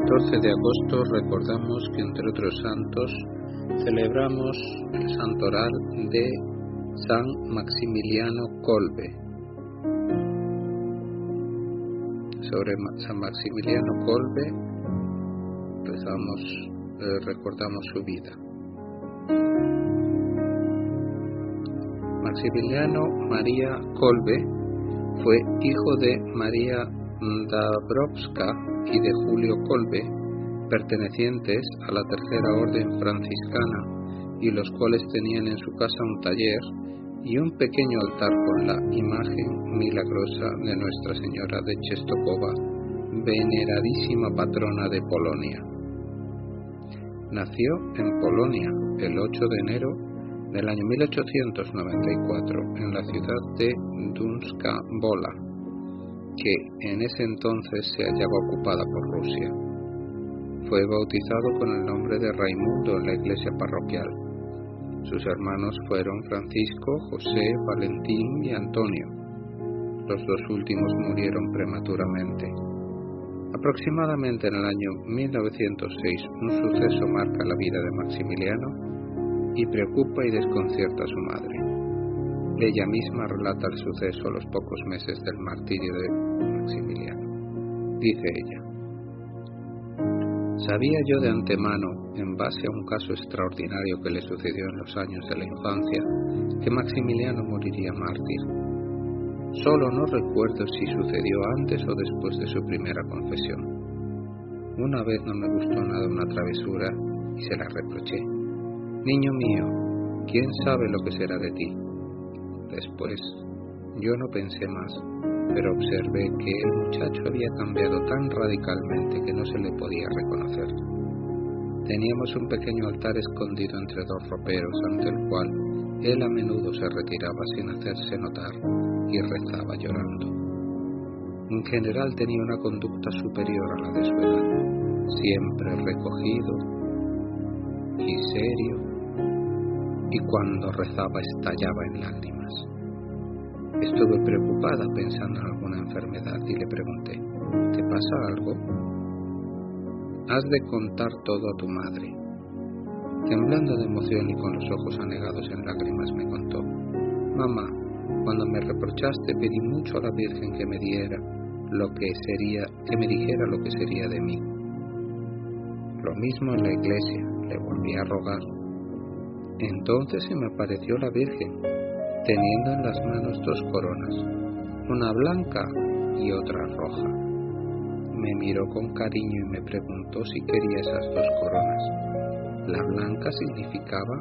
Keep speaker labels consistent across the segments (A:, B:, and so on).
A: 14 de agosto recordamos que, entre otros santos, celebramos el santoral de San Maximiliano Kolbe. Sobre San Maximiliano Kolbe recordamos su vida. Maximiliano María Kolbe fue hijo de María Dabrowska y de Julio Kolbe, pertenecientes a la Tercera Orden Franciscana, y los cuales tenían en su casa un taller y un pequeño altar con la imagen milagrosa de Nuestra Señora de Czestochowa, veneradísima patrona de Polonia. Nació en Polonia el 8 de enero del año 1894 en la ciudad de Dunska Wola, que en ese entonces se hallaba ocupada por Rusia. Fue bautizado con el nombre de Raimundo en la iglesia parroquial. Sus hermanos fueron Francisco, José, Valentín y Antonio. Los dos últimos murieron prematuramente. Aproximadamente en el año 1906, un suceso marca la vida de Maximiliano y preocupa y desconcierta a su madre. Ella misma relata el suceso a los pocos meses del martirio de Maximiliano. Dice ella: «Sabía yo de antemano, en base a un caso extraordinario que le sucedió en los años de la infancia, que Maximiliano moriría mártir. Solo no recuerdo si sucedió antes o después de su primera confesión. Una vez no me gustó nada una travesura y se la reproché. Niño mío, ¿quién sabe lo que será de ti? Después, yo no pensé más, pero observé que el muchacho había cambiado tan radicalmente que no se le podía reconocer. Teníamos un pequeño altar escondido entre dos roperos, ante el cual él a menudo se retiraba sin hacerse notar y rezaba llorando. En general tenía una conducta superior a la de su edad, siempre recogido y serio, y cuando rezaba estallaba en lágrimas. Estuve preocupada pensando en alguna enfermedad y le pregunté: ¿te pasa algo? Has de contar todo a tu madre. Temblando de emoción y con los ojos anegados en lágrimas me contó: mamá, cuando me reprochaste pedí mucho a la Virgen que me dijera lo que sería de mí. Lo mismo en la iglesia, le volví a rogar. Entonces se me apareció la Virgen, teniendo en las manos dos coronas, una blanca y otra roja. Me miró con cariño y me preguntó si quería esas dos coronas. La blanca significaba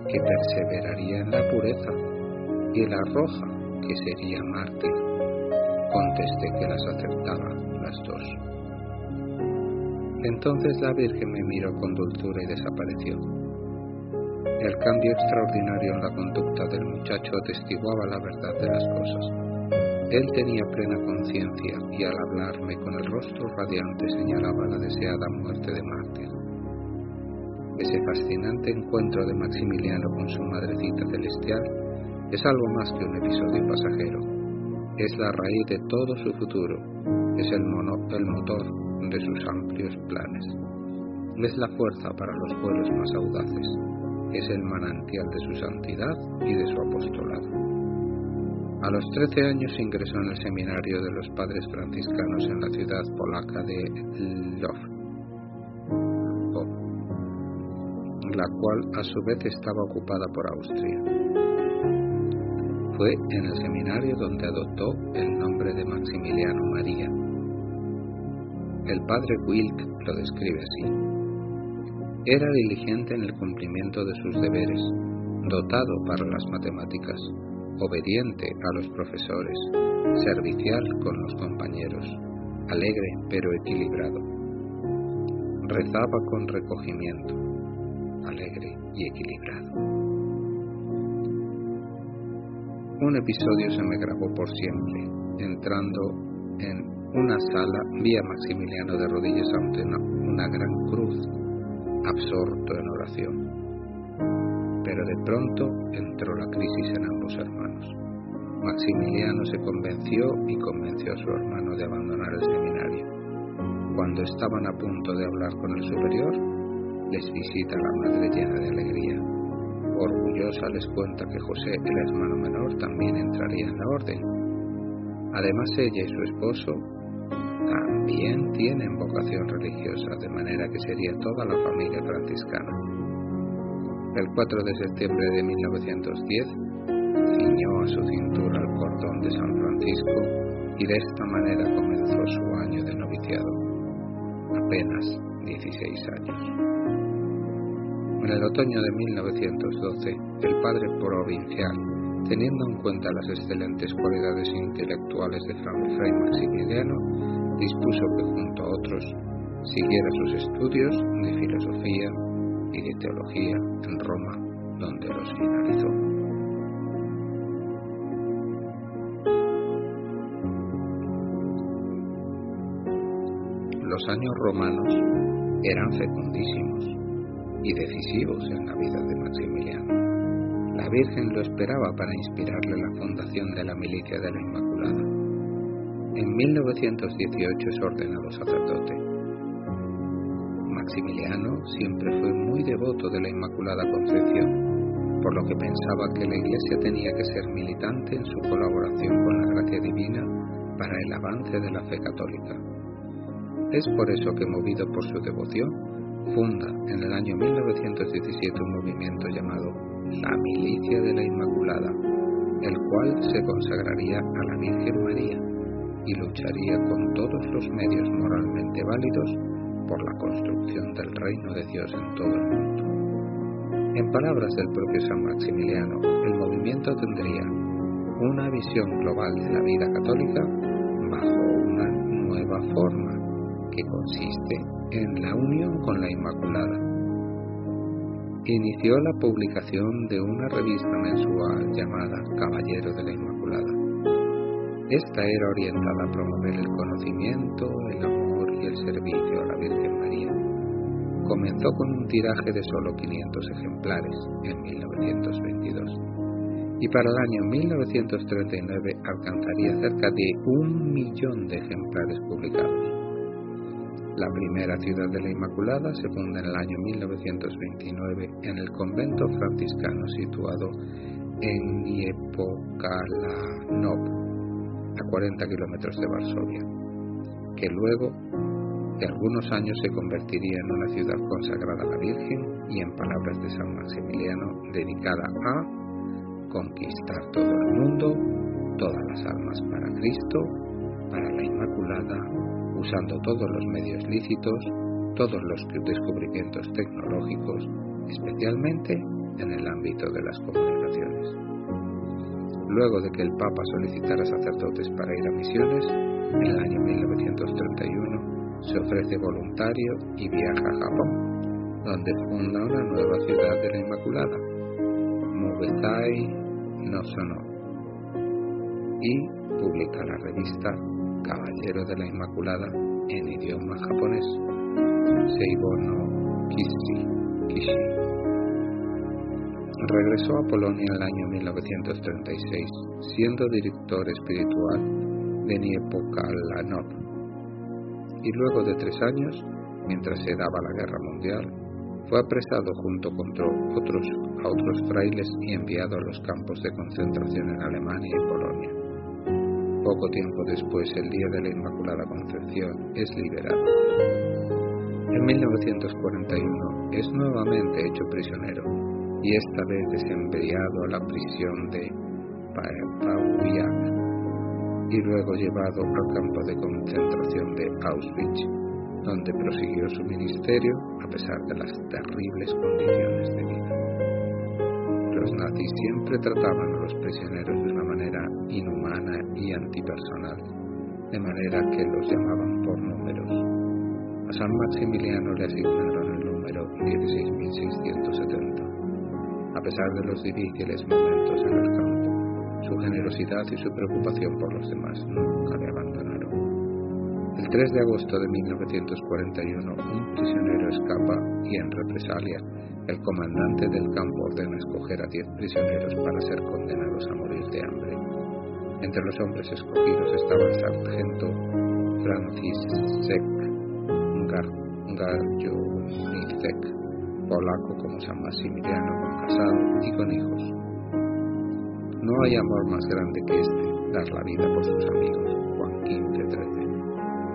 A: que perseveraría en la pureza y la roja que sería mártir. Contesté que las aceptaba las dos. Entonces la Virgen me miró con dulzura y desapareció. El cambio extraordinario en la conducta del muchacho atestiguaba la verdad de las cosas. Él tenía plena conciencia y al hablarme con el rostro radiante señalaba la deseada muerte de mártir. Ese fascinante encuentro de Maximiliano con su madrecita celestial es algo más que un episodio pasajero. Es la raíz de todo su futuro, es el motor de sus amplios planes. Es la fuerza para los vuelos más audaces. Es el manantial de su santidad y de su apostolado. A los 13 años ingresó en el seminario de los padres franciscanos en la ciudad polaca de Lwów, la cual a su vez estaba ocupada por Austria. Fue en el seminario donde adoptó el nombre de Maximiliano María. El padre Wilk lo describe así: era diligente en el cumplimiento de sus deberes, dotado para las matemáticas, obediente a los profesores, servicial con los compañeros, alegre pero equilibrado. Rezaba con recogimiento, alegre y equilibrado. Un episodio se me grabó por siempre. Entrando en una sala vi a Maximiliano de rodillas ante una gran cruz, absorto en oración. Pero de pronto entró la crisis en ambos hermanos. Maximiliano se convenció y convenció a su hermano de abandonar el seminario. cuando estaban a punto de hablar con el superior, les visita la madre llena de alegría. Orgullosa les cuenta que José, el hermano menor, también entraría en la orden. Además, ella y su esposo también tienen vocación religiosa, de manera que sería toda la familia franciscana. El 4 de septiembre de 1910, ciñó a su cintura el cordón de San Francisco y de esta manera comenzó su año de noviciado, apenas 16 años. En el otoño de 1912, el padre provincial, teniendo en cuenta las excelentes cualidades intelectuales de Fray Maximiliano, dispuso que junto a otros siguiera sus estudios de filosofía y de teología en Roma, donde los finalizó. Los años romanos eran fecundísimos y decisivos en la vida de Maximiliano. La Virgen lo esperaba para inspirarle la fundación de la Milicia de la Inmaculada. En 1918 es ordenado sacerdote. Maximiliano siempre fue muy devoto de la Inmaculada Concepción, por lo que pensaba que la Iglesia tenía que ser militante en su colaboración con la gracia divina para el avance de la fe católica. Es por eso que, movido por su devoción, funda en el año 1917 un movimiento llamado la Milicia de la Inmaculada, el cual se consagraría a la Virgen María y lucharía con todos los medios moralmente válidos por la construcción del reino de Dios en todo el mundo. En palabras del propio San Maximiliano, el movimiento tendría una visión global de la vida católica bajo una nueva forma que consiste en la unión con la Inmaculada. Inició la publicación de una revista mensual llamada Caballero de la Inmaculada. Esta era orientada a promover el conocimiento, el amor y el servicio a la Virgen María. Comenzó con un tiraje de solo 500 ejemplares en 1922 y para el año 1939 alcanzaría cerca de 1.000.000 de ejemplares publicados. La primera ciudad de la Inmaculada se funda en el año 1929 en el convento franciscano situado en Niepokalanów, a 40 kilómetros de Varsovia, que luego de algunos años se convertiría en una ciudad consagrada a la Virgen y, en palabras de San Maximiliano, dedicada a conquistar todo el mundo, todas las almas para Cristo, para la Inmaculada, usando todos los medios lícitos, todos los descubrimientos tecnológicos, especialmente en el ámbito de las comunicaciones. Luego de que el Papa solicitara sacerdotes para ir a misiones, en el año 1931 se ofrece voluntario y viaja a Japón, donde funda una nueva ciudad de la Inmaculada, Mubezai no Sono, y publica la revista Caballero de la Inmaculada en idioma japonés, Seigo no Kishi. Regresó a Polonia en el año 1936, siendo director espiritual de Niepokalanów, y luego de 3 años, mientras se daba la Guerra Mundial, fue apresado junto con otros frailes y enviado a los campos de concentración en Alemania y Polonia. Poco tiempo después, el día de la Inmaculada Concepción, es liberado. En 1941 es nuevamente hecho prisionero y esta vez es enviado a la prisión de Pawiak y luego llevado al campo de concentración de Auschwitz, donde prosiguió su ministerio a pesar de las terribles condiciones de vida. Los nazis siempre trataban a los prisioneros de una manera inhumana y antipersonal, de manera que los llamaban por números. A San Maximiliano le asignaron el número 16.670. A pesar de los difíciles momentos en el campo, su generosidad y su preocupación por los demás nunca le abandonaron. El 3 de agosto de 1941, un prisionero escapa y, en represalia, el comandante del campo ordena escoger a 10 prisioneros para ser condenados a morir de hambre. Entre los hombres escogidos estaba el sargento Franciszek Garjonicek, polaco como San Maximiliano, casado y con hijos. No hay amor más grande que este, dar la vida por sus amigos. Juan 15:13.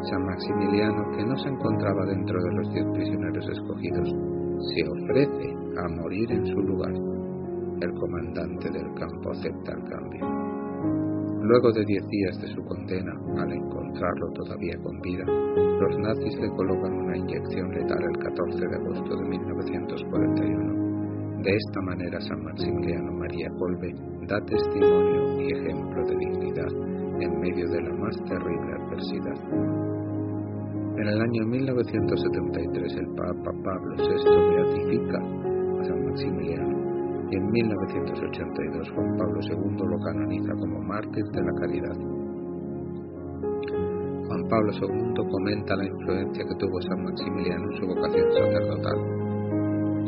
A: San Maximiliano, que no se encontraba dentro de los 10 prisioneros escogidos, se ofrece a morir en su lugar. El comandante del campo acepta el cambio. Luego de 10 días de su condena, al encontrarlo todavía con vida, los nazis le colocan una inyección letal el 14 de agosto de 1941. De esta manera, San Maximiliano María Kolbe da testimonio y ejemplo de dignidad en medio de la más terrible adversidad. En el año 1973 el Papa Pablo VI beatifica a San Maximiliano y en 1982 Juan Pablo II lo canoniza como mártir de la caridad. Juan Pablo II comenta la influencia que tuvo San Maximiliano en su vocación sacerdotal.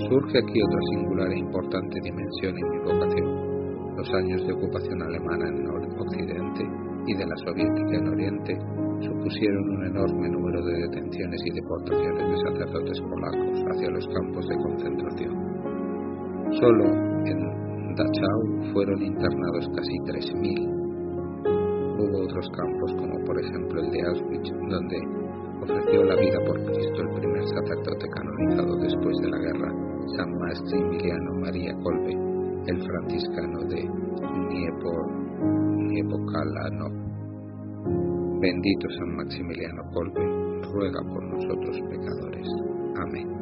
A: Surge aquí otra singular e importante dimensión en mi vocación: los años de ocupación alemana en Occidente y de la soviética en Oriente supusieron un enorme número de detenciones y deportaciones de sacerdotes polacos hacia los campos de concentración. Solo en Dachau fueron internados casi 3.000. Hubo otros campos, como por ejemplo el de Auschwitz, donde ofreció la vida por Cristo el primer sacerdote canonizado después de la guerra, San Maximiliano María Kolbe, el franciscano de Niepokalanów. Bendito San Maximiliano Kolbe, ruega por nosotros pecadores. Amén.